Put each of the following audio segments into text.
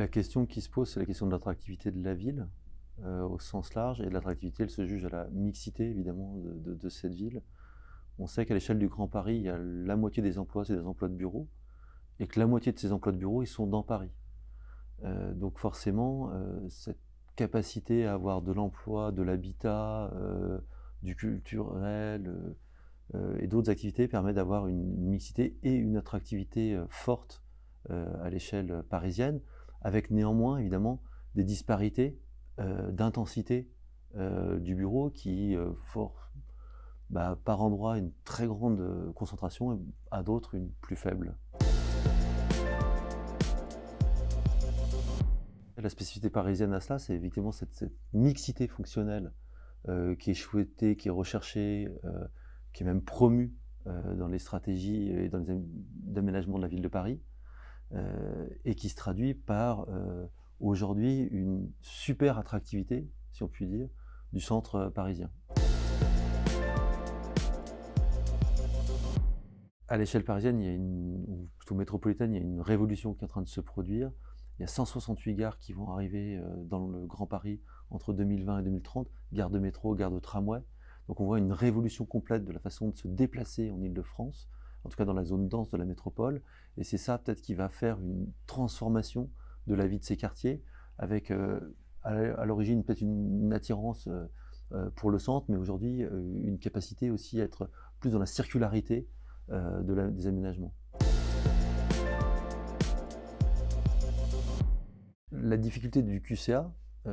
La question qui se pose, c'est la question de l'attractivité de la ville, au sens large, et l'attractivité, elle se juge à la mixité, évidemment, de cette ville. On sait qu'à l'échelle du Grand Paris, il y a la moitié des emplois, c'est des emplois de bureau, et que la moitié de ces emplois de bureau, ils sont dans Paris. Donc forcément, cette capacité à avoir de l'emploi, de l'habitat, du culturel, et d'autres activités permet d'avoir une mixité et une attractivité forte à l'échelle parisienne, avec néanmoins évidemment des disparités d'intensité du bureau qui par endroit une très grande concentration et à d'autres une plus faible. La spécificité parisienne à cela, c'est effectivement cette mixité fonctionnelle qui est souhaitée, qui est recherchée, qui est même promue dans les stratégies et dans les aménagements de la ville de Paris, et qui se traduit par aujourd'hui une super attractivité, si on peut dire, du centre parisien. À l'échelle parisienne, ou plutôt métropolitaine, il y a une révolution qui est en train de se produire. Il y a 168 gares qui vont arriver dans le Grand Paris entre 2020 et 2030, gares de métro, gares de tramway. Donc on voit une révolution complète de la façon de se déplacer en Île-de-France, en tout cas dans la zone dense de la métropole. Et c'est ça peut-être qui va faire une transformation de la vie de ces quartiers, avec à l'origine peut-être une attirance pour le centre, mais aujourd'hui une capacité aussi à être plus dans la circularité des aménagements. La difficulté du QCA,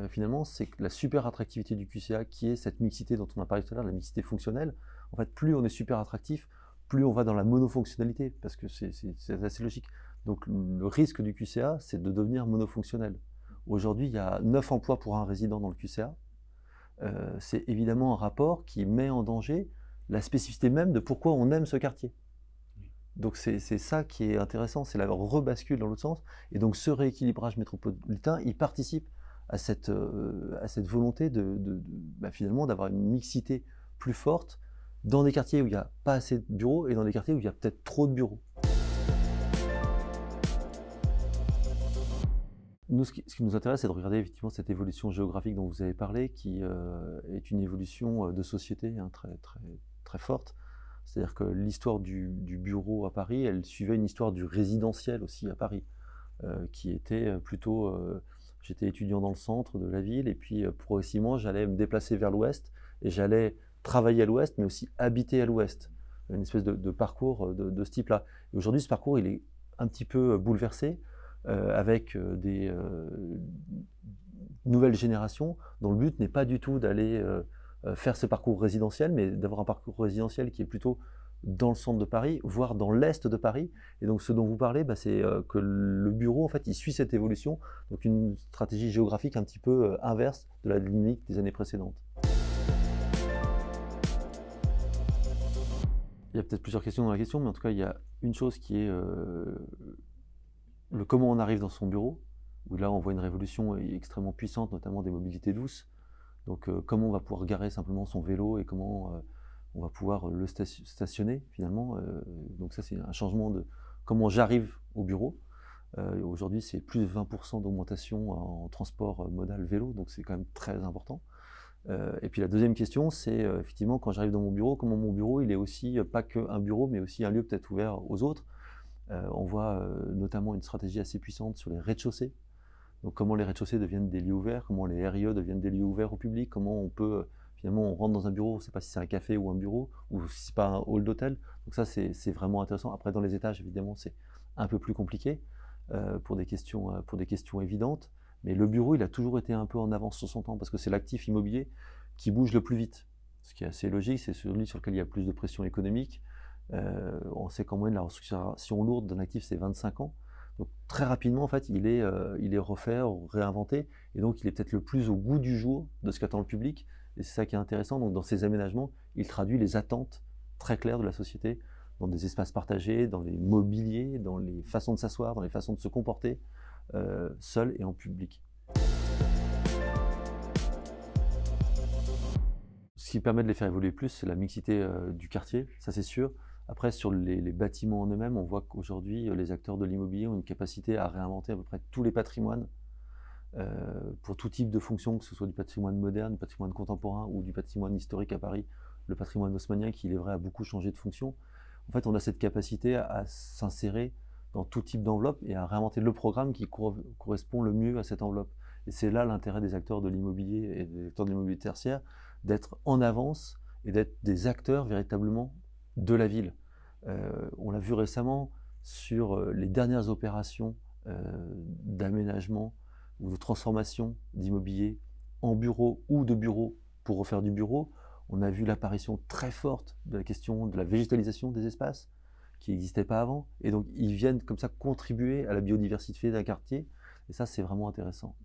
finalement, c'est que la super attractivité du QCA, qui est cette mixité dont on a parlé tout à l'heure, la mixité fonctionnelle, en fait, plus on est super attractif, plus on va dans la monofonctionnalité, parce que c'est assez logique. Donc le risque du QCA, c'est de devenir monofonctionnel. Aujourd'hui, il y a 9 emplois pour un résident dans le QCA. C'est évidemment un rapport qui met en danger la spécificité même de pourquoi on aime ce quartier. Donc c'est ça qui est intéressant, c'est la rebascule dans l'autre sens. Et donc ce rééquilibrage métropolitain, il participe à cette volonté finalement d'avoir une mixité plus forte dans des quartiers où il n'y a pas assez de bureaux et dans des quartiers où il y a peut-être trop de bureaux. Nous, ce qui nous intéresse, c'est de regarder effectivement cette évolution géographique dont vous avez parlé, qui est une évolution de société très, très, très forte. C'est-à-dire que l'histoire du bureau à Paris, elle suivait une histoire du résidentiel aussi à Paris, qui était plutôt... j'étais étudiant dans le centre de la ville, et puis progressivement, j'allais me déplacer vers l'ouest, et j'allais travailler à l'ouest, mais aussi habiter à l'ouest. Une espèce de parcours de ce type-là. Et aujourd'hui, ce parcours, il est un petit peu bouleversé, avec des nouvelles générations dont le but n'est pas du tout d'aller faire ce parcours résidentiel, mais d'avoir un parcours résidentiel qui est plutôt dans le centre de Paris, voire dans l'est de Paris. Et donc ce dont vous parlez, c'est que le bureau, en fait, il suit cette évolution, donc une stratégie géographique un petit peu inverse de la dynamique des années précédentes. Il y a peut-être plusieurs questions dans la question, mais en tout cas, il y a une chose qui est le comment on arrive dans son bureau, où là on voit une révolution extrêmement puissante, notamment des mobilités douces. Donc comment on va pouvoir garer simplement son vélo et comment on va pouvoir le stationner finalement. Donc ça, c'est un changement de comment j'arrive au bureau. Aujourd'hui, c'est plus de 20% d'augmentation en transport modal vélo, donc c'est quand même très important. Et puis la deuxième question, c'est effectivement quand j'arrive dans mon bureau, comment mon bureau, il est aussi pas qu'un bureau, mais aussi un lieu peut-être ouvert aux autres. On voit notamment une stratégie assez puissante sur les rez-de-chaussée. Donc comment les rez-de-chaussée deviennent des lieux ouverts, comment les RIE deviennent des lieux ouverts au public, comment on peut, finalement, on rentre dans un bureau, on ne sait pas si c'est un café ou un bureau, ou si c'est pas un hall d'hôtel. Donc ça, c'est vraiment intéressant. Après, dans les étages, évidemment, c'est un peu plus compliqué pour des questions évidentes. Mais le bureau, il a toujours été un peu en avance sur son temps, parce que c'est l'actif immobilier qui bouge le plus vite. Ce qui est assez logique, c'est celui sur lequel il y a plus de pression économique. On sait qu'en moyenne, la restructuration lourde d'un actif, c'est 25 ans. Donc très rapidement, en fait, il est refait, réinventé, et donc il est peut-être le plus au goût du jour de ce qu'attend le public, et c'est ça qui est intéressant. Donc dans ces aménagements, il traduit les attentes très claires de la société, dans des espaces partagés, dans les mobiliers, dans les façons de s'asseoir, dans les façons de se comporter, seul et en public. Ce qui permet de les faire évoluer plus, c'est la mixité du quartier, ça c'est sûr. Après, sur les bâtiments en eux-mêmes, on voit qu'aujourd'hui, les acteurs de l'immobilier ont une capacité à réinventer à peu près tous les patrimoines pour tout type de fonction, que ce soit du patrimoine moderne, du patrimoine contemporain ou du patrimoine historique à Paris. Le patrimoine haussmannien, qui il est vrai, a beaucoup changé de fonction. En fait, on a cette capacité à s'insérer dans tout type d'enveloppe et à réinventer le programme qui correspond le mieux à cette enveloppe. Et c'est là l'intérêt des acteurs de l'immobilier et des acteurs de l'immobilier tertiaire, d'être en avance et d'être des acteurs véritablement de la ville. On l'a vu récemment sur les dernières opérations d'aménagement ou de transformation d'immobilier en bureau ou de bureau pour refaire du bureau. On a vu l'apparition très forte de la question de la végétalisation des espaces qui n'existait pas avant. Et donc, ils viennent comme ça contribuer à la biodiversité d'un quartier. Et ça, c'est vraiment intéressant.